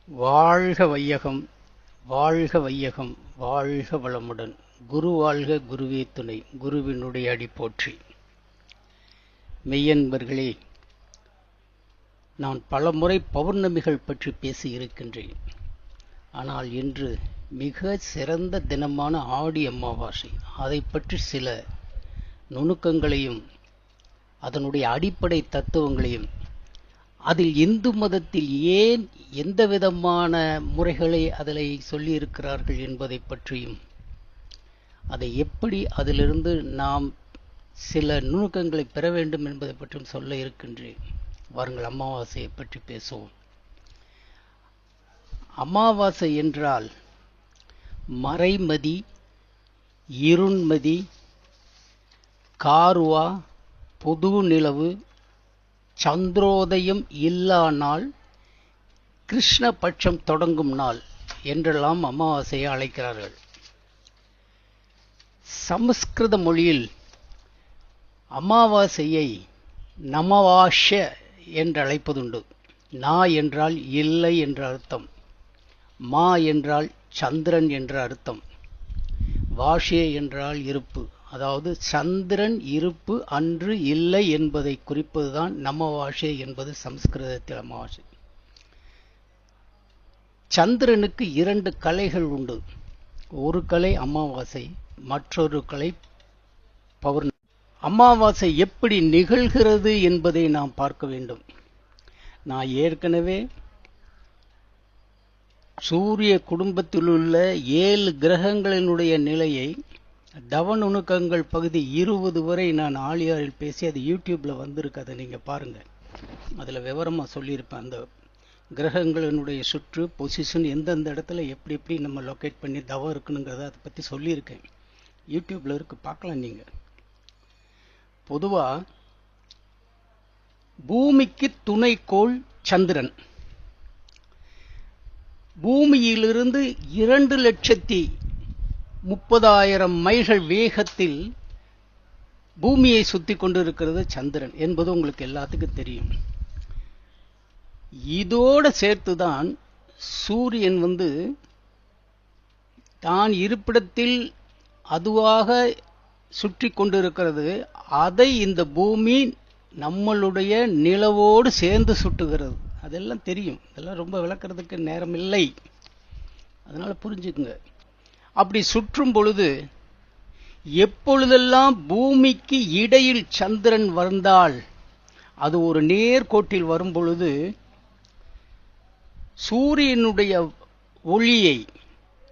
வாழ்க வையகம், வாழ்க வையகம், வாழ்க வளமுடன். குரு வாழ்க, குருவே துணை. குருவினுடைய அடி போற்றி. மெய்யன்பர்களே, நான் பலமுறை பௌர்ணமிகள் பற்றி பேசியிருக்கின்றேன். ஆனால் இன்று மிக சிறந்த தினமான ஆடி அமாவாசை. அதை பற்றி சில நுணுக்கங்களையும் அதனுடைய அடிப்படை தத்துவங்களையும், அதில் இந்து மதத்தில் ஏன் எந்த விதமான முறைகளை அதில் சொல்லியிருக்கிறார்கள் என்பதை பற்றியும், அதை எப்படி அதிலிருந்து நாம் சில நுணுக்கங்களை பெற வேண்டும் என்பதை பற்றியும் சொல்ல இருக்கின்றேன். வாருங்கள், அமாவாசையை பற்றி பேசுவோம். அமாவாசை என்றால் மறைமதி, இருண்மதி, கார்வா, புது நிலவு, சந்திரோதயம் இல்லா நாள், கிருஷ்ணபட்சம் தொடங்கும் நாள் என்றெல்லாம் அமாவாசையை அழைக்கிறார்கள். சமஸ்கிருத மொழியில் அமாவாசையை நமவாஷ என்று அழைப்பதுண்டு. நா என்றால் இல்லை என்ற அர்த்தம், மா என்றால் சந்திரன் என்ற அர்த்தம், வாஷே என்றால் இருப்பு. அதாவது சந்திரன் இருப்பு அன்று இல்லை என்பதை குறிப்பதுதான் நமவாஷே என்பது சமஸ்கிருதத்தில் அமாவாசை. சந்திரனுக்கு இரண்டு கலைகள் உண்டு. ஒரு கலை அமாவாசை, மற்றொரு கலை பௌர்ணமி. அமாவாசை எப்படி நிகழ்கிறது என்பதை நாம் பார்க்க வேண்டும். நான் ஏற்கனவே சூரிய குடும்பத்தில் உள்ள 7 கிரகங்களினுடைய நிலையை தவ நுணுக்கங்கள் பகுதி 20 வரை நான் ஆழியாரில் பேசி அது யூடியூப்ல வந்திருக்கு. அதை நீங்க பாருங்க. அதுல விவரமா சொல்லியிருப்பேன். அந்த கிரகங்களினுடைய சுற்று பொசிஷன் எந்தெந்த இடத்துல எப்படி எப்படி நம்ம லொக்கேட் பண்ணி தவம் இருக்கணுங்கிறத அதை பத்தி சொல்லியிருக்கேன். யூடியூப்ல இருக்கு, பார்க்கலாம் நீங்க. பொதுவா பூமிக்கு துணைக்கோள் சந்திரன். பூமியிலிருந்து 2,30,000 மைல்கள் வேகத்தில் பூமியை சுத்தி கொண்டிருக்கிறது சந்திரன் என்பது உங்களுக்கு எல்லாத்துக்கும் தெரியும். இதோட சேர்த்துதான் சூரியன் தான் இருப்பிடத்தில் அதுவாக சுற்றி கொண்டிருக்கிறது. அதை இந்த பூமி நம்மளுடைய நிலவோடு சேர்ந்து சுட்டுகிறது. அதெல்லாம் தெரியும். அதெல்லாம் ரொம்ப விளக்குறதுக்கு நேரம் இல்லை, அதனால புரிஞ்சுக்குங்க. அப்படி சுற்றும் பொழுது எப்பொழுதெல்லாம் பூமிக்கு இடையில் சந்திரன் வந்தால், அது ஒரு நேர்கோட்டில் வரும் பொழுது சூரியனுடைய ஒளியை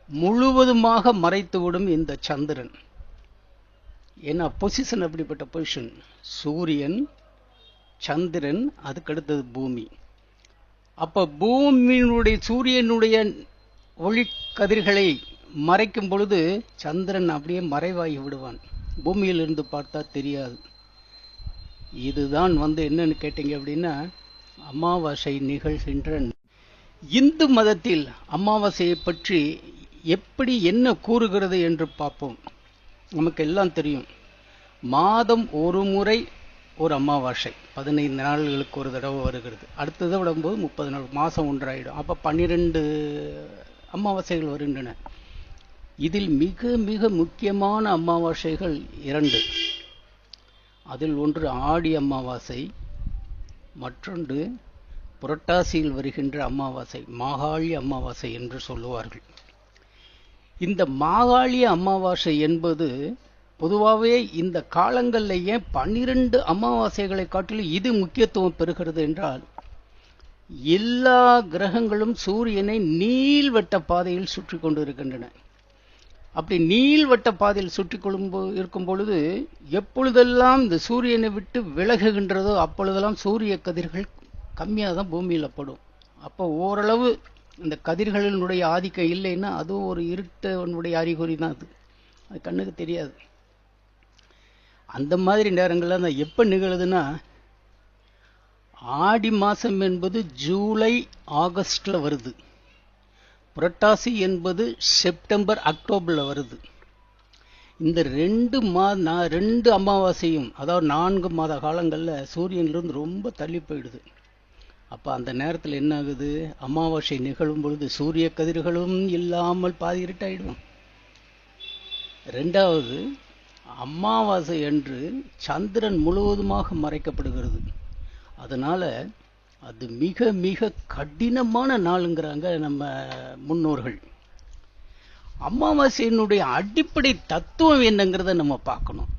முழுவதுமாக மறைத்துவிடும் இந்த சந்திரன். ஏன்னா பொசிஷன் அப்படிப்பட்ட பொசிஷன். சூரியன், சந்திரன், அதுக்கடுத்தது பூமி. அப்ப பூமியினுடைய சூரியனுடைய ஒளி கதிர்களை மறைக்கும் பொழுது சந்திரன் அப்படியே மறைவாகி விடுவான். பூமியிலிருந்து பார்த்தா தெரியாது. இதுதான் என்னன்னு கேட்டீங்க அப்படின்னா அமாவாசை நிகழ்கின்ற. இந்து மதத்தில் அமாவாசையை பற்றி எப்படி என்ன கூறுகிறது என்று பார்ப்போம். நமக்கு எல்லாம் தெரியும், மாதம் ஒரு முறை ஒரு அமாவாசை 15 நாள்களுக்கு ஒரு தடவை வருகிறது. அடுத்ததை விடும்போது 30 நாள், மாசம் ஒன்றாயிடும். அப்ப 12 அமாவாசைகள் வருகின்றன. இதில் மிக மிக முக்கியமான அமாவாசைகள் 2. அதில் ஒன்று ஆடி அமாவாசை, மற்றொன்று புரட்டாசியில் வருகின்ற அமாவாசை, மாகாளி அமாவாசை என்று சொல்லுவார்கள். இந்த மாகாளி அமாவாசை என்பது பொதுவாகவே இந்த காலங்களில் ஏன் 12 அமாவாசைகளை காட்டிலும் இது முக்கியத்துவம் பெறுகிறது என்றால், எல்லா கிரகங்களும் சூரியனை நீள்வட்ட பாதையில் சுற்றி கொண்டு இருக்கின்றன. அப்படி நீள்வட்ட பாதையில் சுற்றி இருக்கும் பொழுது எப்பொழுதெல்லாம் இந்த சூரியனை விட்டு விலகுகின்றதோ அப்பொழுதெல்லாம் சூரிய கதிர்கள் கம்மியாக தான் பூமியில் படும். அப்போ ஓரளவு இந்த கதிர்களினுடைய ஆதிக்கம் இல்லைன்னா அதுவும் ஒரு இருட்டனுடைய அறிகுறி தான். அது கண்ணுக்கு தெரியாது. அந்த மாதிரி நேரங்களில் எப்ப நிகழுதுன்னா, ஆடி மாசம் என்பது ஜூலை ஆகஸ்ட்ல வருது, புரட்டாசி என்பது செப்டம்பர் அக்டோபர்ல வருது. இந்த 2 அமாவாசையும், அதாவது 4 மாத காலங்கள்ல சூரியனிலிருந்து ரொம்ப தள்ளி போயிடுது. அப்ப அந்த நேரத்தில் என்ன ஆகுது? அமாவாசை நிகழும் பொழுது சூரிய கதிர்களும் இல்லாமல் பாதி இருட்டாயிடும். ரெண்டாவது, அமாவாசை அன்று சந்திரன் முழுவதுமாக மறைக்கப்படுகிறது. அதனால அது மிக மிக கடினமான நாளுங்கிறாங்க நம்ம முன்னோர்கள். அமாவாசையினுடைய அடிப்படை தத்துவம் என்னங்கிறத நம்ம பார்க்கணும்.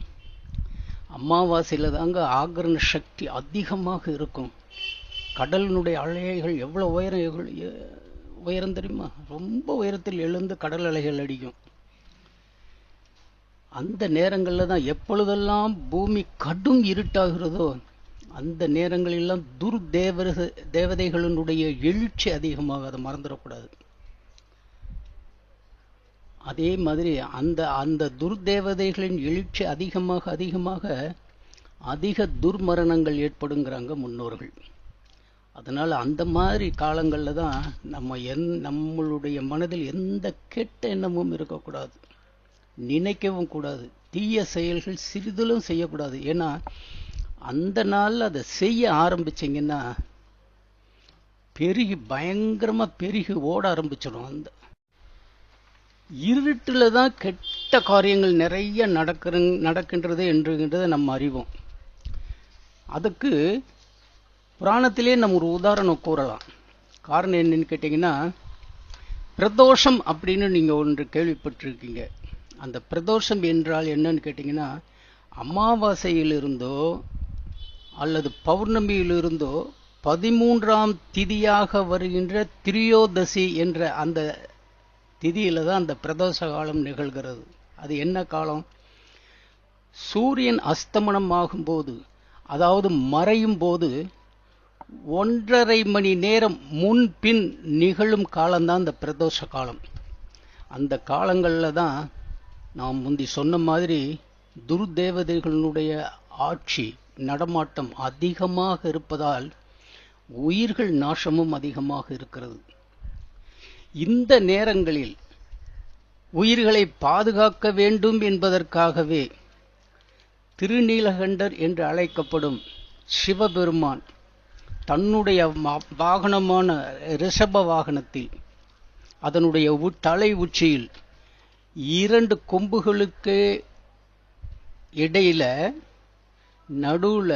அமாவாசையில தாங்க ஆகரண சக்தி அதிகமாக இருக்கும். கடலினுடைய அலைகள் எவ்வளவு உயரம் தெரியுமா? ரொம்ப உயரத்தில் எழுந்து கடல் அலைகள் அடிக்கும். அந்த நேரங்கள்ல தான் எப்பொழுதெல்லாம் பூமி கடும் இருட்டாகிறதோ அந்த நேரங்களெல்லாம் தேவதைகளினுடைய எழுச்சி அதிகமாக, அதை மறந்துடக்கூடாது. அதே மாதிரி அந்த அந்த துர்தேவதைகளின் எழுச்சி அதிகமாக அதிகமாக அதிக துர்மரணங்கள் ஏற்படுங்கிறாங்க முன்னோர்கள். அதனால அந்த மாதிரி காலங்கள்ல தான் நம்மளுடைய மனதில் எந்த கெட்ட எண்ணமும் இருக்கக்கூடாது, நினைக்கவும் கூடாது, தீய செயல்கள் சிறிதிலும் செய்யக்கூடாது. ஏன்னா அந்த நாள்ல அதை செய்ய ஆரம்பிச்சீங்கன்னா பெருகி பயங்கரமா பெருகி ஓட ஆரம்பிச்சிடும். அந்த இருட்டுல தான் கெட்ட காரியங்கள் நிறைய நடக்கின்றது என்றுகின்றதை நம்ம அறிவோம். அதுக்கு புராணத்திலே நம்ம ஒரு உதாரணம் கூறலாம். காரணம் என்னன்னு கேட்டீங்கன்னா, பிரதோஷம் அப்படின்னு நீங்க ஒன்று கேள்விப்பட்டிருக்கீங்க. அந்த பிரதோஷம் என்றால் என்னன்னு கேட்டீங்கன்னா, அமாவாசையிலிருந்தோ அல்லது பௌர்ணமியிலிருந்தோ 13ஆம் திதியாக வருகின்ற திரியோதசி என்ற அந்த திதியில தான் அந்த பிரதோஷ காலம் நிகழ்கிறது. அது என்ன காலம்? சூரியன் அஸ்தமனம் ஆகும்போது, அதாவது மறையும் போது 1.5 மணி நேரம் முன்பின் நிகழும் காலம்தான் இந்த பிரதோஷ காலம். அந்த காலங்கள்ல தான் நாம் முந்தி சொன்ன மாதிரி துர்தேவதைகளுடைய ஆட்சி நடமாட்டம் அதிகமாக இருப்பதால் உயிர்கள் நாசமும் அதிகமாக இருக்கிறது. இந்த நேரங்களில் உயிர்களை பாதுகாக்க வேண்டும் என்பதற்காகவே திருநீலகண்டர் என்று அழைக்கப்படும் சிவபெருமான் தன்னுடைய வாகனமான ரிஷப வாகனத்தில் அதனுடைய தலை உச்சியில் 2 கொம்புகளுக்கு இடையில நடுவுல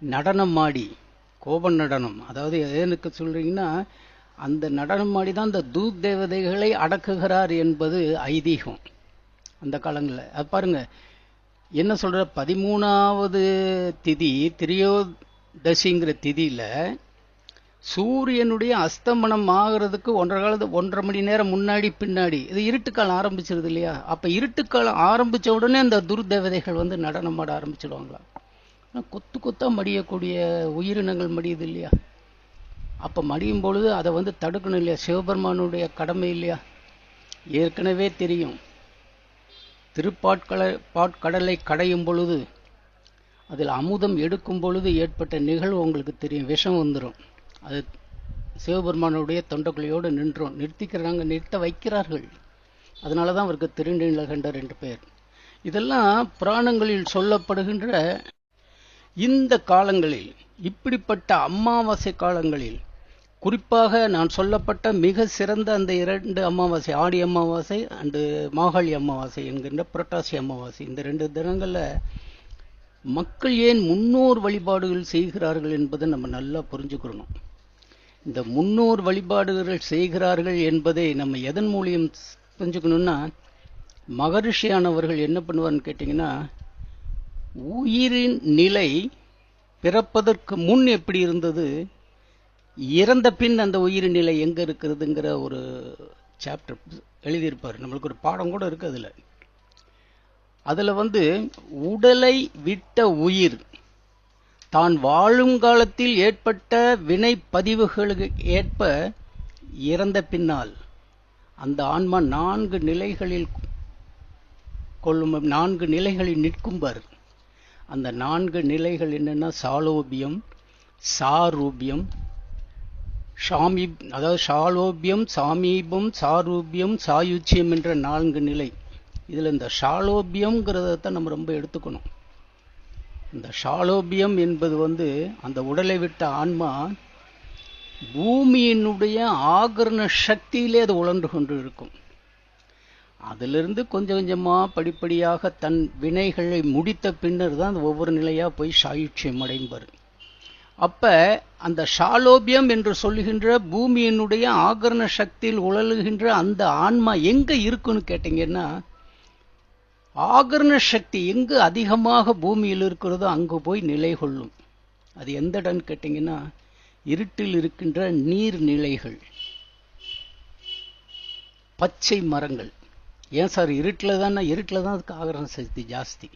நடனமாடி, கோப நடனம், அதாவது எனக்கு சொல்றீங்கன்னா அந்த நடனம் ஆடி தான் அந்த தூத் தேவதைகளை அடக்குகிறார் என்பது ஐதீகம் அந்த காலங்களில். அது பாருங்க என்ன சொல்ற, 13ஆவது திதி திரியோதசிங்கிற திதியில சூரியனுடைய அஸ்தமனம் ஆகிறதுக்கு 1.5 மணி நேரம் முன்னாடி பின்னாடி இது இருட்டுக்காலம் ஆரம்பிச்சிருது இல்லையா? அப்ப இருட்டுக்காலம் ஆரம்பிச்ச உடனே அந்த துர்தேவதைகள் வந்து நடனம் ஆட ஆரம்பிச்சிடுவாங்களா? கொத்து கொத்தா மடியக்கூடிய உயிரினங்கள் மடியுது இல்லையா? அப்ப மடியும் பொழுது அதை வந்து தடுக்கணும் இல்லையா? சிவபெருமானுடைய கடமை இல்லையா? ஏற்கனவே தெரியும், திருப்பாட்கடலை கடையும் பொழுது அதில் அமுதம் எடுக்கும் பொழுது ஏற்பட்ட நிகழ்வு உங்களுக்கு தெரியும். விஷம் வந்துடும். அது சிவபெருமானுடைய தொண்டக்குழியோடு நிறுத்த வைக்கிறார்கள். அதனாலதான் அவருக்கு திருநீலகண்டர் என்று பெயர். இதெல்லாம் புராணங்களில் சொல்லப்படுகின்ற இந்த காலங்களில், இப்படிப்பட்ட அமாவாசை காலங்களில், குறிப்பாக நான் சொல்லப்பட்ட மிக சிறந்த அந்த 2 அமாவாசை, ஆடி அமாவாசை அண்டு மாகாளி அமாவாசை என்கின்ற புரட்டாசி அமாவாசை, இந்த 2 தினங்கள்ல மக்கள் ஏன் முன்னோர் வழிபாடுகள் செய்கிறார்கள் என்பதை நம்ம நல்லா புரிஞ்சுக்கணும். இந்த முன்னோர் வழிபாடுகள் செய்கிறார்கள் என்பதை நம்ம எதன் மூலியம் புரிஞ்சுக்கணும்னா, மகரிஷியானவர்கள் என்ன பண்ணுவார்னு கேட்டீங்கன்னா, உயிரின் நிலை பிறப்பதற்கு முன் எப்படி இருந்தது, இறந்த பின் அந்த உயிரின் நிலை எங்க இருக்கிறதுங்கிற ஒரு சாப்டர் எழுதியிருப்பார். நம்மளுக்கு ஒரு பாடம் கூட இருக்கு. அதுல வந்து உடலை விட்ட உயிர் தான் வாழும் காலத்தில் ஏற்பட்ட வினை பதிவுகளுக்கு ஏற்ப இறந்த பின்னால் அந்த ஆன்மா 4 நிலைகளில் கொள்ளும், 4 நிலைகளில் நிற்கும்பார். அந்த 4 நிலைகள் என்னன்னா, சாலோபியம், சாரூபியம், அதாவது சாலோபியம், சாமீபம், சாரூபியம், சாயுச்சியம் என்ற 4 நிலை. இதுல இந்த சாலோபியம்ங்கிறத நம்ம ரொம்ப எடுத்துக்கணும். இந்த ஷாலோபியம் என்பது அந்த உடலை விட்ட ஆன்மா பூமியினுடைய ஆகரண சக்தியிலே அது உழன்று கொண்டு இருக்கும். அதிலிருந்து கொஞ்சம் கொஞ்சமா படிப்படியாக தன் வினைகளை முடித்த பின்னர் தான் அது ஒவ்வொரு நிலையா போய் சாயுட்சியம் அடைந்தார். அப்ப அந்த ஷாலோபியம் என்று சொல்லுகின்ற பூமியினுடைய ஆகரண சக்தியில் உழலுகின்ற அந்த ஆன்மா எங்க இருக்குன்னு கேட்டீங்கன்னா, ஆகரண சக்தி எங்கு அதிகமாக பூமியில் இருக்கிறதோ அங்கு போய் நிலை கொள்ளும். அது எந்த இடம்னு கேட்டீங்கன்னா, இருட்டில் இருக்கின்ற நீர்நிலைகள், பச்சை மரங்கள். ஏன் சார் இருட்டில் தான் அதுக்கு ஆகரண சக்தி ஜாஸ்தி.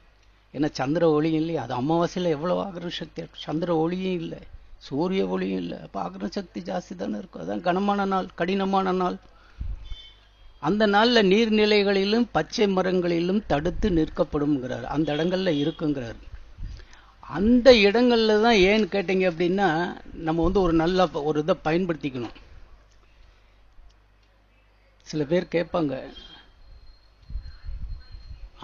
ஏன்னா சந்திர ஒளியும் இல்லை, அது அமாவாசையில் எவ்வளோ ஆகரண சக்தி, சந்திர ஒளியும் இல்லை, சூரிய ஒளியும் இல்லை, அப்போ ஆகரண சக்தி ஜாஸ்தி தானே இருக்கும். அதான் கனமான நாள், கடினமான நாள். அந்த நாளில் நீர்நிலைகளிலும் பச்சை மரங்களிலும் தடுத்து நிற்கப்படும்ங்கிறார். அந்த இடங்கள்ல இருக்குங்கிறார். அந்த இடங்கள்ல தான் ஏன்னு கேட்டீங்க அப்படின்னா, நம்ம ஒரு நல்ல இதை பயன்படுத்திக்கணும். சில பேர் கேட்பாங்க,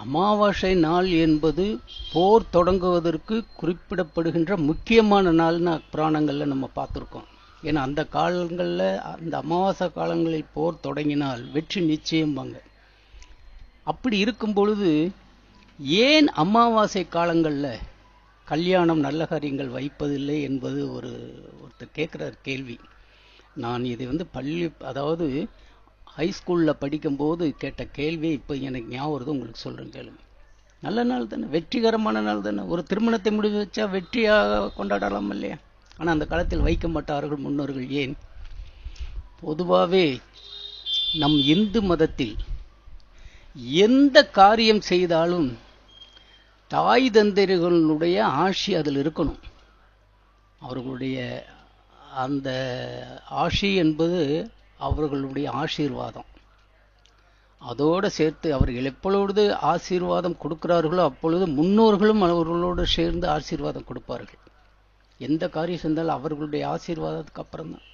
அமாவாசை நாள் என்பது போர் தொடங்குவதற்கு குறிப்பிடப்படுகின்ற முக்கியமான நாள்னு புராணங்கள்ல நம்ம பார்த்துருக்கோம். ஏன்னா அந்த காலங்களில், அந்த அமாவாசை காலங்களில் போர் தொடங்கினால் வெற்றி நிச்சயம்பாங்க. அப்படி இருக்கும் பொழுது ஏன் அமாவாசை காலங்களில் கல்யாணம் நல்ல காரியங்கள் வைப்பதில்லை என்பது ஒருத்தர் கேட்குற கேள்வி. நான் இதை அதாவது ஹைஸ்கூலில் படிக்கும்போது கேட்ட கேள்வி இப்போ எனக்கு ஞாபகம் வருது, உங்களுக்கு சொல்கிறேன் கேளுங்க. நல்ல நாள் தானே, வெற்றிகரமான நாள் தானே. ஒரு திருமணத்தை முடிவு வச்சா வெற்றியாக கொண்டாடலாம் இல்லையா? ஆனால் அந்த காலத்தில் வைக்க மாட்டார்கள் முன்னோர்கள். ஏன்? பொதுவாகவே நம் இந்து மதத்தில் எந்த காரியம் செய்தாலும் தாய் தந்தையர்களுடைய ஆசி அதில் இருக்கணும். அவர்களுடைய அந்த ஆசி என்பது அவர்களுடைய ஆசீர்வாதம். அதோடு சேர்த்து அவர்கள் எப்பொழுது ஆசீர்வாதம் கொடுக்கிறார்களோ அப்பொழுது முன்னோர்களும் அவர்களோடு சேர்ந்து ஆசீர்வாதம் கொடுப்பார்கள். எந்த காரியம் செஞ்சாலும் அவர்களுடைய ஆசீர்வாதத்துக்கு அப்புறம்தான்.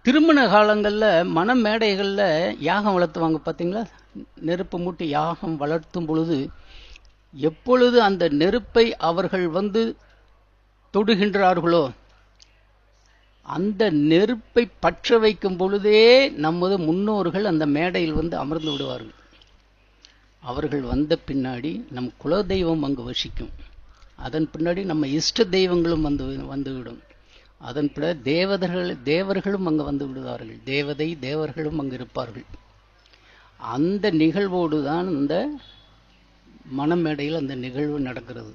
திருமண காலங்களில் மணமேடைகளில் யாகம் வளர்த்துவாங்க பார்த்தீங்களா? நெருப்பு மூட்டி யாகம் வளர்த்தும் பொழுது எப்பொழுது அந்த நெருப்பை அவர்கள் தொடுகின்றார்களோ அந்த நெருப்பை பற்ற வைக்கும் பொழுதே நமது முன்னோர்கள் அந்த மேடையில் அமர்ந்து விடுவார்கள். அவர்கள் வந்த பின்னாடி நம் குலதெய்வம் அங்கு வசிக்கும். அதன் பின்னாடி நம்ம இஷ்ட தெய்வங்களும் வந்துவிடும். அதன் பிறகு தேவர்களும் அங்கு வந்து விடுவார்கள். தேவர்களும் அங்கு இருப்பார்கள். அந்த நிகழ்வோடு தான் இந்த மணமேடையில் அந்த நிகழ்வு நடக்கிறது.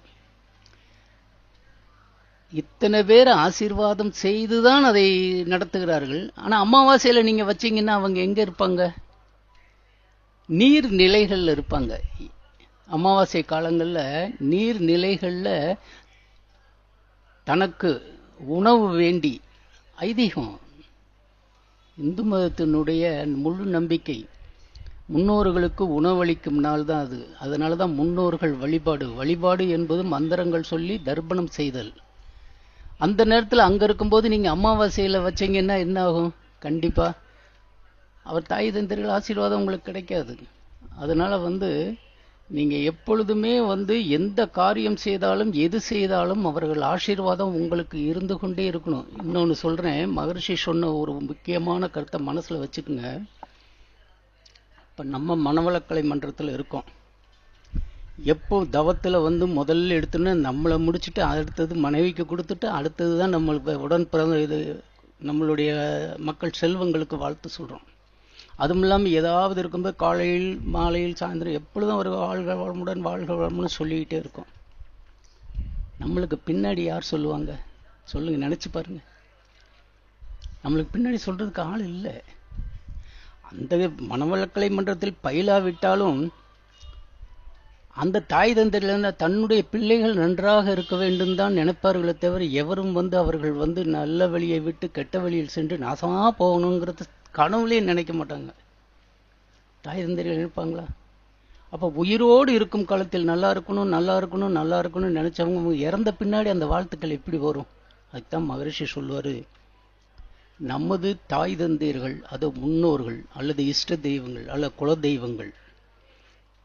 இத்தனை பேர் ஆசீர்வாதம் செய்துதான் அதை நடத்துகிறார்கள். ஆனா அமாவாசையில நீங்க வச்சீங்கன்னா அவங்க எங்க இருப்பாங்க? நீர் நிலைகள்ல இருப்பாங்க. அமாவாசை காலங்கள்ல நீர் நிலைகள்ல தனக்கு உணவு வேண்டி, ஐதீகம், இந்து மதத்தினுடைய முழு நம்பிக்கை, முன்னோர்களுக்கு உணவளிக்கும் நாள் தான் அது. அதனாலதான் முன்னோர்கள் வழிபாடு என்பது மந்திரங்கள் சொல்லி தர்ப்பணம் செய்தல். அந்த நேரத்தில் அங்க இருக்கும்போது நீங்க அமாவாசையில வச்சீங்கன்னா என்ன ஆகும்? கண்டிப்பா அவர் தாய் தந்தையர்கள் ஆசீர்வாதம் உங்களுக்கு கிடைக்காது. அதனால நீங்க எப்பொழுதுமே எந்த காரியம் செய்தாலும் எது செய்தாலும் அவர்கள் ஆசீர்வாதம் உங்களுக்கு இருந்து கொண்டே இருக்கணும். இன்னொன்னு சொல்றேன், மகரிஷி சொன்ன ஒரு முக்கியமான கருத்தை மனசுல வச்சுக்குங்க. இப்ப நம்ம மனவளக்கலை மன்றத்தில் இருக்கோம். எப்போ தவத்தில் முதல்ல எடுத்துன்னு நம்மளை முடிச்சுட்டு அடுத்தது மனைவிக்கு கொடுத்துட்டு அடுத்தது தான் நம்மளுக்கு உடன் பிறந்த இது நம்மளுடைய மக்கள் செல்வங்களுக்கு வாழ்த்து சொல்கிறோம். அதுவும் இல்லாமல் ஏதாவது இருக்கும்போது காலையில் மாலையில் சாயந்தரம் எப்பொழுதும் ஒரு வாழ்க வளமுடன் வாழ்க வளமுன்னு சொல்லிக்கிட்டே இருக்கோம். நம்மளுக்கு பின்னாடி யார் சொல்லுவாங்க சொல்லுங்க, நினைச்சு பாருங்க. நம்மளுக்கு பின்னாடி சொல்றதுக்கு ஆள் இல்லை. அந்த மனவளக்கலை மன்றத்தில் பயிலாவிட்டாலும் அந்த தாய் தந்தையில தன்னுடைய பிள்ளைகள் நன்றாக இருக்க வேண்டும் தான் நினைப்பார்களே தவிர எவரும் அவர்கள் நல்ல வழியை விட்டு கெட்ட வழியில் சென்று நாசமா போகணுங்கிறது கனவுலேயே நினைக்க மாட்டாங்க. தாய் தந்தைகள் நினைப்பாங்களா? அப்ப உயிரோடு இருக்கும் காலத்தில் நல்லா இருக்கணும் நல்லா இருக்கணும் நல்லா இருக்கணும்னு நினைச்சவங்க இறந்த பின்னாடி அந்த வாழ்த்துக்கள் எப்படி வரும்? அதுதான் மகரிஷி சொல்லுவாரு, நமது தாய் தந்தையர்கள், அது முன்னோர்கள் அல்லது இஷ்ட தெய்வங்கள் அல்லது குல தெய்வங்கள்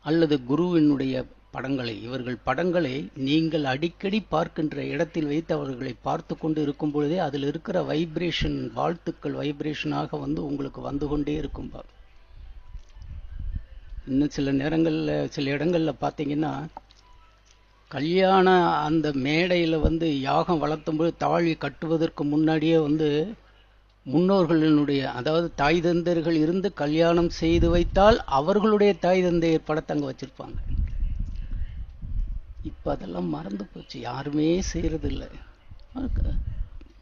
அல்லது குருவினுடைய படங்களை. இவர்கள் படங்களை நீங்கள் அடிக்கடி பார்க்கின்ற இடத்தில் வைத்து அவர்களை பார்த்து கொண்டு இருக்கும் பொழுதே அதில் இருக்கிற வைப்ரேஷன், வாழ்த்துக்கள் வைப்ரேஷனாக வந்து உங்களுக்கு வந்து கொண்டே இருக்கும்பா. இன்னும் சில நேரங்களில் சில இடங்களில் பார்த்தீங்கன்னா கல்யாண அந்த மேடையில் வந்து யாகம் வளர்த்தும்போது தாழி கட்டுவதற்கு முன்னாடியே வந்து முன்னோர்களினுடைய, அதாவது தாய் தந்தையர்கள் இருந்து கல்யாணம் செய்து வைத்தால் அவர்களுடைய தாய் தந்தையர் படத்தை அங்கே வச்சிருப்பாங்க. இப்போ அதெல்லாம் மறந்து போச்சு, யாருமே செய்யறதில்லை.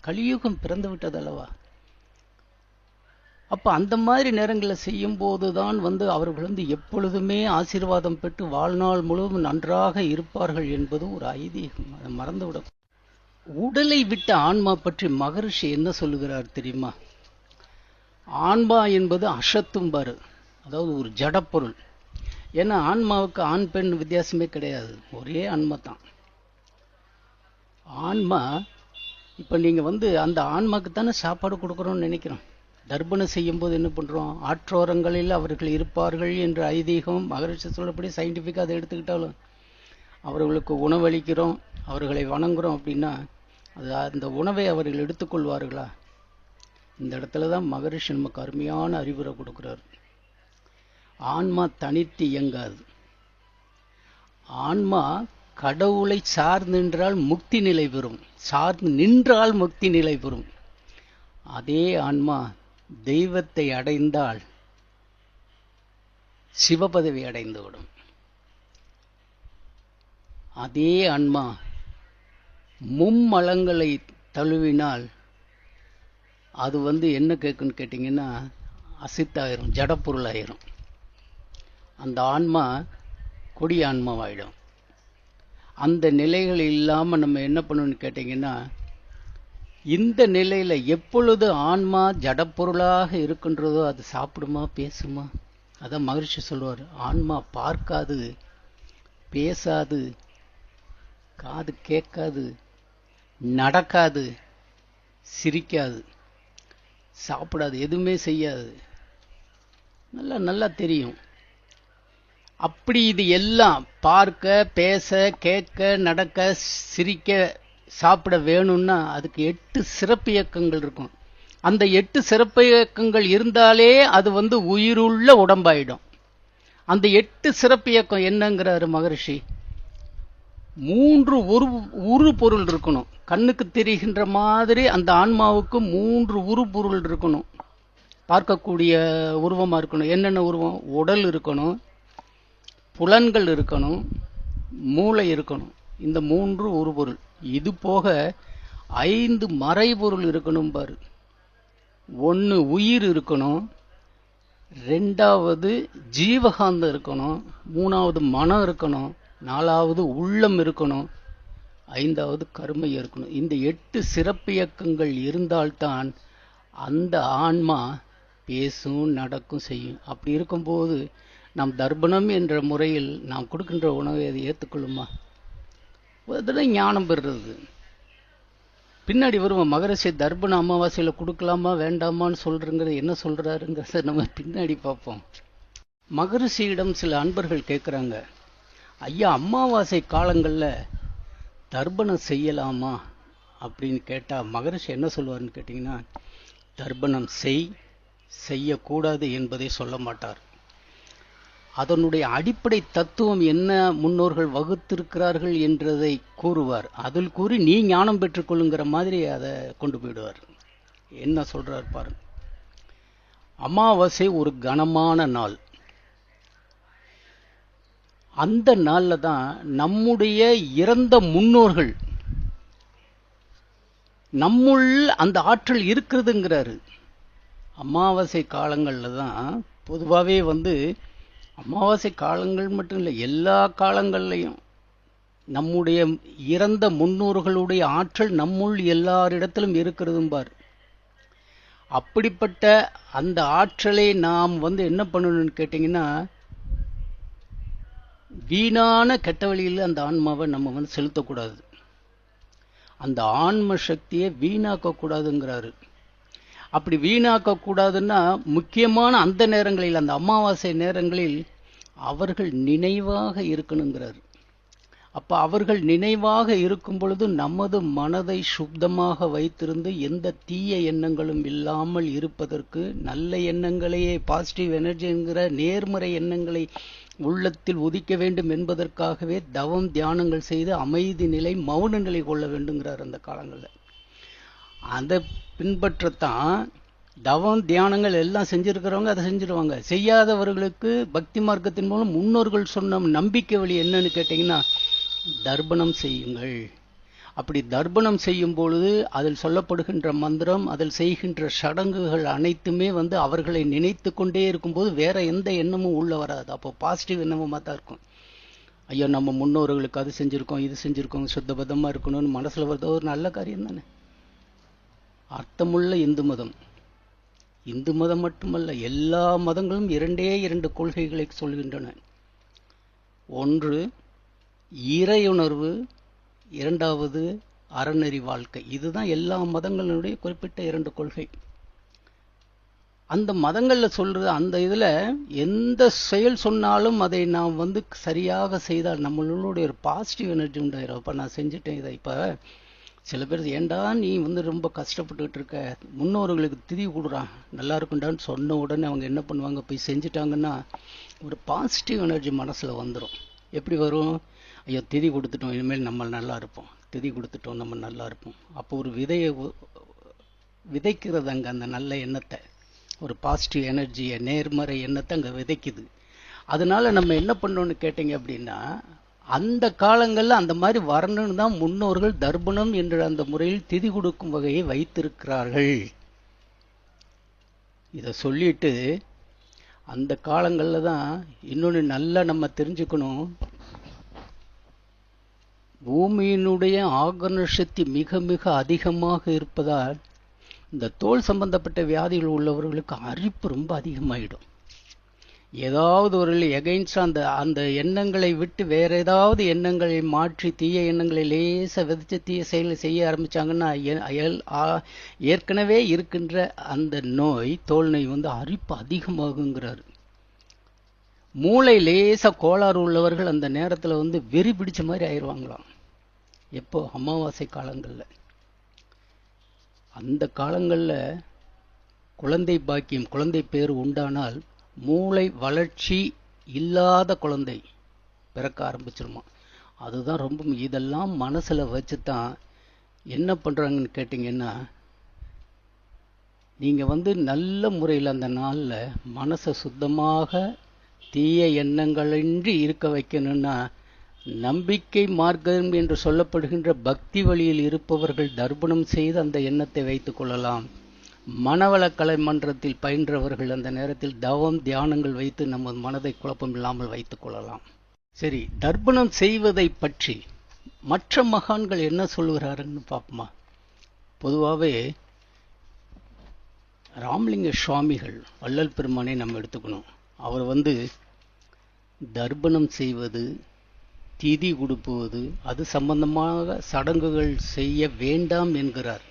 கலியுகம் பிறந்து விட்டதல்லவா. அப்போ அந்த மாதிரி நேரங்களில் செய்யும் போது தான் வந்து அவர்கள் வந்து எப்பொழுதுமே ஆசீர்வாதம் பெற்று வாழ்நாள் முழுவதும் நன்றாக இருப்பார்கள் என்பது ஒரு ஐதீகம். அதை மறந்துவிட. உடலை விட்ட ஆன்மா பற்றி மகரிஷி என்ன சொல்லுகிறார் தெரியுமா? ஆன்மா என்பது அசத்தும்பாரு, அதாவது ஒரு ஜடப்பொருள். ஏன்னா ஆன்மாவுக்கு ஆண் பெண் வித்தியாசமே கிடையாது, ஒரே ஆன்மா தான். ஆன்மா இப்போ நீங்கள் வந்து அந்த ஆன்மாக்கு தானே சாப்பாடு கொடுக்குறோன்னு நினைக்கிறோம். தர்ப்பணம் செய்யும் போது என்ன பண்ணுறோம்? ஆற்றோரங்களில் அவர்கள் இருப்பார்கள் என்ற ஐதீகம் மகரிஷி சொல்லப்படி சயின்டிஃபிக்காக அதை எடுத்துக்கிட்டாலும் அவர்களுக்கு உணவளிக்கிறோம், அவர்களை வணங்குறோம் அப்படின்னா அது அந்த உணவை அவர்கள் எடுத்துக்கொள்வார்களா? இந்த இடத்துல தான் மகரிஷி நமக்கு அருமையான அறிவுரை கொடுக்குறார். ஆன்மா தனித்து இயங்காது. ஆன்மா கடவுளை சார்ந்து நின்றால் முக்தி நிலை பெறும், சார்ந்து நின்றால் முக்தி நிலை பெறும். அதே ஆன்மா தெய்வத்தை அடைந்தால் சிவபதவி அடைந்துவிடும். அதே ஆன்மா மும்மலங்களை தழுவினால் அது வந்து என்ன கேட்குன்னு கேட்டிங்கன்னா அசித்தாயிரும், ஜடப்பொருளாயிரும். அந்த ஆன்மா கொடி ஆன்மாவாயிடும். அந்த நிலைகள் இல்லாமல் நம்ம என்ன பண்ணணும்னு கேட்டிங்கன்னா, இந்த நிலையில் எப்பொழுது ஆன்மா ஜடப்பொருளாக இருக்கின்றதோ அது சாப்பிடுமா பேசுமா? அதான் மகிழ்ச்சி சொல்லுவார், ஆன்மா பார்க்காது, பேசாது, காது கேட்காது, நடக்காது, சிரிக்காது, சாப்பிடாது, எதுவுமே செய்யாது. நல்லா நல்லா தெரியும். அப்படி இது எல்லாம் பார்க்க, பேச, கேட்க, நடக்க, சிரிக்க, சாப்பிட வேணும்னா அதுக்கு 8 சிறப்பு இயக்கங்கள் இருக்கும். அந்த 8 சிறப்பு இயக்கங்கள் இருந்தாலே அது வந்து உயிருள்ள உடம்பாயிடும். அந்த 8 சிறப்பு இயக்கம் என்னங்கிறாரு மகரிஷி? 3 உரு பொருள் இருக்கணும். கண்ணுக்கு தெரிகின்ற மாதிரி அந்த ஆன்மாவுக்கு 3 உரு பொருள் இருக்கணும், பார்க்கக்கூடிய உருவமா இருக்கணும். என்னென்ன உருவம்? உடல் இருக்கணும், புலன்கள் இருக்கணும், மூளை இருக்கணும். இந்த 3 உருபொருள். இது போக 5 மறைபொருள் இருக்கணும் பாரு. 1 உயிர் இருக்கணும், 2வது ஜீவகாந்தம் இருக்கணும், 3வது மனம் இருக்கணும், 4வது உள்ளம் இருக்கணும், 5வது கர்மை இருக்கணும். இந்த 8 சிறப்பு இயக்கங்கள் இருந்தால்தான் அந்த ஆன்மா பேசும், நடக்கும், செய்யும். அப்படி இருக்கும்போது நாம் தர்ப்பணம் என்ற முறையில் நாம் கொடுக்கின்ற உணவை அதை ஏற்றுக்கொள்ளுமா? அதெல்லாம் ஞானம் பெறுறது. பின்னாடி வருவோம். மகரிஷி தர்ப்பண அமாவாசையில் கொடுக்கலாமா வேண்டாமான்னு சொல்றங்கிறது என்ன சொல்றாருங்கிறத நம்ம பின்னாடி பார்ப்போம். மகரிஷியிடம் சில அன்பர்கள் கேட்குறாங்க, ஐயா அமாவாசை காலங்களில் தர்ப்பணம் செய்யலாமா அப்படின்னு கேட்டால் மகரிஷி என்ன சொல்லுவார்னு கேட்டிங்கன்னா, தர்ப்பணம் செய்யக்கூடாது என்பதை சொல்ல மாட்டார். அதனுடைய அடிப்படை தத்துவம் என்ன முன்னோர்கள் வகுத்திருக்கிறார்கள் என்றதை கூறுவார். அதில் கூறி நீ ஞானம் பெற்றுக்கொள்ளுங்கிற மாதிரி அதை கொண்டு போயிடுவார். என்ன சொல்றார் பாருங்க. அமாவாசை ஒரு கனமான நாள். அந்த நாளில் தான் நம்முடைய இறந்த முன்னோர்கள், நம்முள் அந்த ஆற்றல் இருக்கிறதுங்கிறாரு. அமாவாசை காலங்களில் தான் பொதுவாகவே வந்து அமாவாசை காலங்கள் மட்டும் இல்லை, எல்லா காலங்கள்லையும் நம்முடைய இறந்த முன்னோர்களுடைய ஆற்றல் நம்முள் எல்லாரிடத்திலும் இருக்கிறதும்பார். அப்படிப்பட்ட அந்த ஆற்றலை நாம் வந்து என்ன பண்ணணும்னு கேட்டிங்கன்னா, வீணான கெட்ட வழியில் அந்த ஆன்மாவை நம்ம வந்து செலுத்தக்கூடாது. அந்த ஆன்ம சக்தியை வீணாக்கக்கூடாதுங்கிறாரு. அப்படி வீணாக்கக்கூடாதுன்னா முக்கியமான அந்த நேரங்களில், அந்த அமாவாசை நேரங்களில் அவர்கள் நினைவாக இருக்கணுங்கிறார். அப்ப அவர்கள் நினைவாக இருக்கும் பொழுது நமது மனதை சுத்தமாக வைத்திருந்து எந்த தீய எண்ணங்களும் இல்லாமல் இருப்பதற்கு நல்ல எண்ணங்களையே பாசிட்டிவ் எனர்ஜி என்கிற நேர்மறை எண்ணங்களை உள்ளத்தில் உதிக்க வேண்டும் என்பதற்காகவே தவம் தியானங்கள் செய்து அமைதி நிலை மௌன நிலை கொள்ள வேண்டுங்கிறார் அந்த காலங்களில். அதை பின்பற்றத்தான் தவம் தியானங்கள் எல்லாம் செஞ்சிருக்கிறவங்க அதை செஞ்சிருவாங்க. செய்யாதவர்களுக்கு பக்தி மார்க்கத்தின் மூலம் முன்னோர்கள் சொன்ன நம்பிக்கை வழி என்னன்னு கேட்டீங்கன்னா, தர்ப்பணம் செய்யுங்கள். அப்படி தர்ப்பணம் செய்யும் பொழுது அதில் சொல்லப்படுகின்ற மந்திரம், அதில் செய்கின்ற சடங்குகள் அனைத்துமே அவர்களை நினைத்து கொண்டே இருக்கும்போது வேற எந்த எண்ணமும் உள்ள வராது. அப்போ பாசிட்டிவ் எண்ணமும் தான் இருக்கும். ஐயோ நம்ம முன்னோர்களுக்கு அது செஞ்சிருக்கோம், இது செஞ்சிருக்கோம், சுத்தபத்தமா இருக்கணும்னு மனசுல வருது. ஒரு நல்ல காரியம் தானே. அர்த்தமுள்ள இந்து மதம், இந்து மதம் மட்டுமல்ல, எல்லா மதங்களும் இரண்டு கொள்கைகளை சொல்கின்றன. ஒன்று இறையுணர்வு, இரண்டாவது அறநெறி வாழ்க்கை. இதுதான் எல்லா மதங்களுடைய குறிப்பிட்ட 2 கொள்கை. அந்த மதங்கள்ல சொல்ற அந்த இதுல எந்த செயல் சொன்னாலும் அதை நாம் சரியாக செய்தால் நம்மளுடைய ஒரு பாசிட்டிவ் எனர்ஜி உண்டாயிரும். அப்ப நான் செஞ்சுட்டேன் இதை. இப்ப சில பேர் ஏண்டா நீ ரொம்ப கஷ்டப்பட்டுக்கிட்டு இருக்க, முன்னோர்களுக்கு திதி கொடுறான் நல்லா இருக்குண்டான்னு சொன்ன உடனே அவங்க என்ன பண்ணுவாங்க, போய் செஞ்சுட்டாங்கன்னா ஒரு பாசிட்டிவ் எனர்ஜி மனசுல வந்துடும். எப்படி வரும்? ஐயோ திதி கொடுத்துட்டோம், இனிமேல் நம்ம நல்லா இருப்போம், திதி கொடுத்துட்டோம் நம்ம நல்லா இருப்போம். அப்போ ஒரு விதையை விதைக்கிறது அங்கே, அந்த நல்ல எண்ணத்தை, ஒரு பாசிட்டிவ் எனர்ஜியை, நேர்மறை எண்ணத்தை அங்கே விதைக்குது. அதனால நம்ம என்ன பண்ணோம்னு கேட்டீங்க அப்படின்னா, அந்த காலங்களில் அந்த மாதிரி வரணும்னு தான் முன்னோர்கள் தர்ப்பணம் என்ற அந்த முறையில் திதி கொடுக்கும் வகையை வைத்திருக்கிறார்கள். இதை சொல்லிட்டு அந்த காலங்களில் தான் இன்னொன்று நல்லா நம்ம தெரிஞ்சுக்கணும். பூமியினுடைய ஆகர்ண சக்தி மிக மிக அதிகமாக இருப்பதால் இந்த தோல் சம்பந்தப்பட்ட வியாதிகள் உள்ளவர்களுக்கு அரிப்பு ரொம்ப அதிகமாயிடும். ஏதாவது ஒரு எகைன்ஸ்ட் அந்த எண்ணங்களை விட்டு வேற ஏதாவது எண்ணங்களை மாற்றி தீய எண்ணங்களை லேச விதைச்சு தீய செயலை செய்ய ஆரம்பிச்சாங்கன்னா ஏற்கனவே இருக்கின்ற அந்த நோய், தோல் நோய் அரிப்பு அதிகமாகுங்கிறாரு. மூளை லேச கோளாறு உள்ளவர்கள் அந்த நேரத்தில் வெறி பிடிச்ச மாதிரி ஆயிடுவாங்களாம். எப்போ? அமாவாசை காலங்கள்ல. அந்த காலங்கள்ல குழந்தை பாக்கியம், குழந்தை பேர் உண்டானால் மூளை வளர்ச்சி இல்லாத குழந்தை பிறக்க ஆரம்பிச்சிருமா. அதுதான் ரொம்ப. இதெல்லாம் மனசுல வச்சுதான் என்ன பண்றாங்கன்னு கேட்டீங்கன்னா, நீங்க நல்ல முறையில் அந்த நாள்ல மனசை சுத்தமாக தீய எண்ணங்களின்றி இருக்க வைக்கணும்னா, நம்பிக்கை மார்க்கம் என்று சொல்லப்படுகின்ற பக்தி வழியில் இருப்பவர்கள் தர்ப்பணம் செய்து அந்த எண்ணத்தை வைத்துக் கொள்ளலாம். மனவளக்கலை மன்றத்தில் பயின்றவர்கள் அந்த நேரத்தில் தவம் தியானங்கள் வைத்து நம்ம மனதை குழப்பம் இல்லாமல் வைத்துக் கொள்ளலாம். சரி, தர்ப்பணம் செய்வதை பற்றி மற்ற மகான்கள் என்ன சொல்லுகிறாருன்னு பார்ப்போமா? பொதுவாகவே ராமலிங்க சுவாமிகள், வள்ளல் பெருமானை நம்ம எடுத்துக்கணும். அவர் தர்ப்பணம் செய்வது, திதி கொடுப்புவது, அது சம்பந்தமாக சடங்குகள் செய்ய வேண்டாம் என்கிறார்.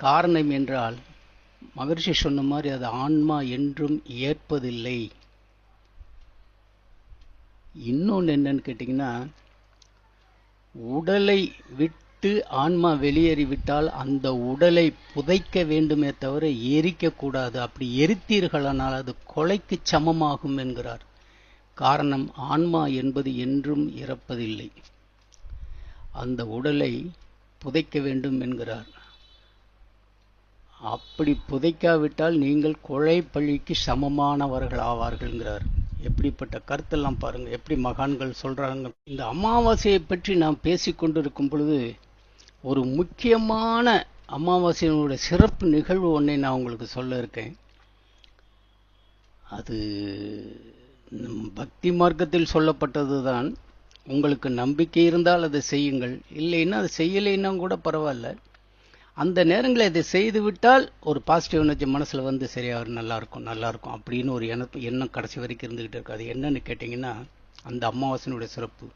காரணம் என்றால், மகரிஷி சொன்ன மாதிரி அது ஆன்மா என்றும் ஏற்பதில்லை. இன்னொன்று என்னன்னு கேட்டீங்கன்னா, உடலை விட்டு ஆன்மா வெளியேறிவிட்டால் அந்த உடலை புதைக்க வேண்டுமே தவிர எரிக்க கூடாது. அப்படி எரித்தீர்களானால் அது கொலைக்கு சமமாகும் என்கிறார். காரணம், ஆன்மா என்பது என்றும் இறப்பதில்லை. அந்த உடலை புதைக்க வேண்டும் என்கிறார். அப்படி புதைக்காவிட்டால் நீங்கள் கொலை பழிக்கு சமமானவர்கள் ஆவார்கள்ங்கிறார். எப்படிப்பட்ட கருத்தெல்லாம் பாருங்க, எப்படி மகான்கள் சொல்றாங்க. இந்த அமாவாசையை பற்றி நாம் பேசிக்கொண்டிருக்கும் பொழுது ஒரு முக்கியமான அமாவாசையினுடைய சிறப்பு நிகழ்வு ஒன்றை நான் உங்களுக்கு சொல்ல இருக்கேன். அது பக்தி மார்க்கத்தில் சொல்லப்பட்டதுதான். உங்களுக்கு நம்பிக்கை இருந்தால் அதை செய்யுங்கள், இல்லைன்னா அது செய்யலைன்னா கூட பரவாயில்ல. அந்த நேரங்களில் இதை செய்து விட்டால் ஒரு பாசிட்டிவ் எனர்ஜி மனசில் சரியாக நல்லா இருக்கும் அப்படின்னு ஒரு எண்ணம் கடைசி வரைக்கும் இருந்துகிட்டு இருக்கு. அது என்னன்னு கேட்டிங்கன்னா, அந்த அமாவாசையினுடைய சிறப்பு.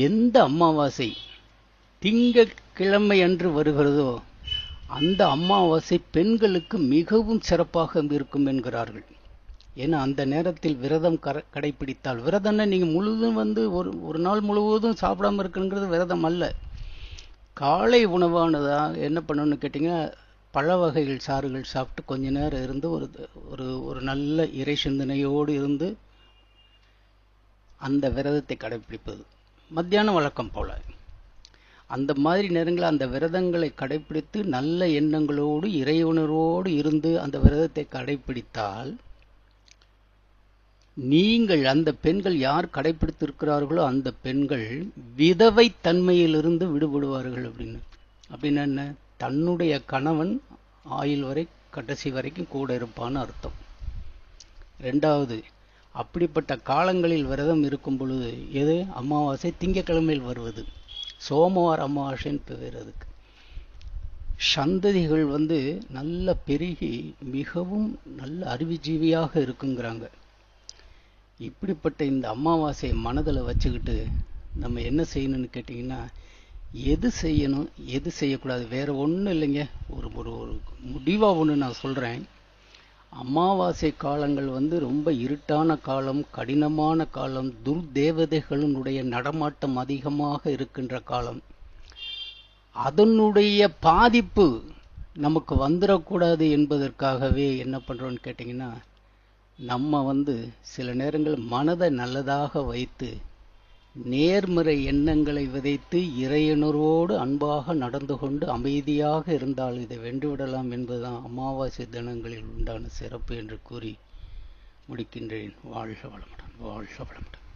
எந்த அமாவாசை திங்கட்கிழமை அன்று வருகிறதோ அந்த அமாவாசை பெண்களுக்கு மிகவும் சிறப்பாக இருக்கும் என்கிறார்கள். ஏன்னா அந்த நேரத்தில் விரதம் கடைபிடித்தால், விரதம்னா நீங்க முழுதும் ஒரு நாள் முழுவதும் சாப்பிடாம இருக்குங்கிறது விரதம் அல்ல. காலை உணவானதா என்ன பண்ணணும்னு கேட்டீங்கன்னா, பழ வகைகள் சாறுகள் சாப்பிட்டு கொஞ்ச நேரம் இருந்து ஒரு நல்ல இறை சிந்தனையோடு இருந்து அந்த விரதத்தை கடைபிடிப்பது. மத்தியானம் வழக்கம் போல அந்த மாதிரி நேரங்களில் அந்த விரதங்களை கடைபிடித்து நல்ல எண்ணங்களோடு இறையுணர்வோடு இருந்து அந்த விரதத்தை கடைபிடித்தால், நீங்கள் அந்த பெண்கள் யார் கடைபிடித்திருக்கிறார்களோ அந்த பெண்கள் விதவை தன்மையிலிருந்து விடுபடுவார்கள். அப்படின்னு என்ன? தன்னுடைய கணவன் ஆயுள் வரை கடைசி வரைக்கும் கூட இருப்பான்னு அர்த்தம். ரெண்டாவது, அப்படிப்பட்ட காலங்களில் விரதம் இருக்கும் பொழுது, எது அமாவாசை திங்கக்கிழமையில் வருவது, சோமவார அமாவாசைன்னு பேர். அதுக்கு சந்ததிகள் நல்ல பெருகி மிகவும் நல்ல அறிவுஜீவியாக இருக்குங்கிறாங்க. இப்படிப்பட்ட இந்த அமாவாசையை மனதில் வச்சுக்கிட்டு நம்ம என்ன செய்யணும்னு கேட்டிங்கன்னா, எது செய்யணும் எது செய்யக்கூடாது வேற ஒன்றும் இல்லைங்க. ஒரு ஒரு முடிவாக ஒன்று நான் சொல்கிறேன். அமாவாசை காலங்கள் ரொம்ப இருட்டான காலம், கடினமான காலம், துர்தேவதைகளுடைய நடமாட்டம் அதிகமாக இருக்கின்ற காலம். அதனுடைய பாதிப்பு நமக்கு வந்துடக்கூடாது என்பதற்காகவே என்ன பண்ணுறோன்னு கேட்டிங்கன்னா, நம்ம சில நேரங்கள் மனதை நல்லதாக வைத்து நேர்மறை எண்ணங்களை விதைத்து இறையுணர்வோடு அன்பாக நடந்து கொண்டு அமைதியாக இருந்தால் இதை வென்றுவிடலாம் என்பதுதான் அமாவாசை தினங்களில் உண்டான சிறப்பு என்று கூறி முடிக்கின்றேன். வாழ்க வளமுடன், வாழ்க வளமுடன்.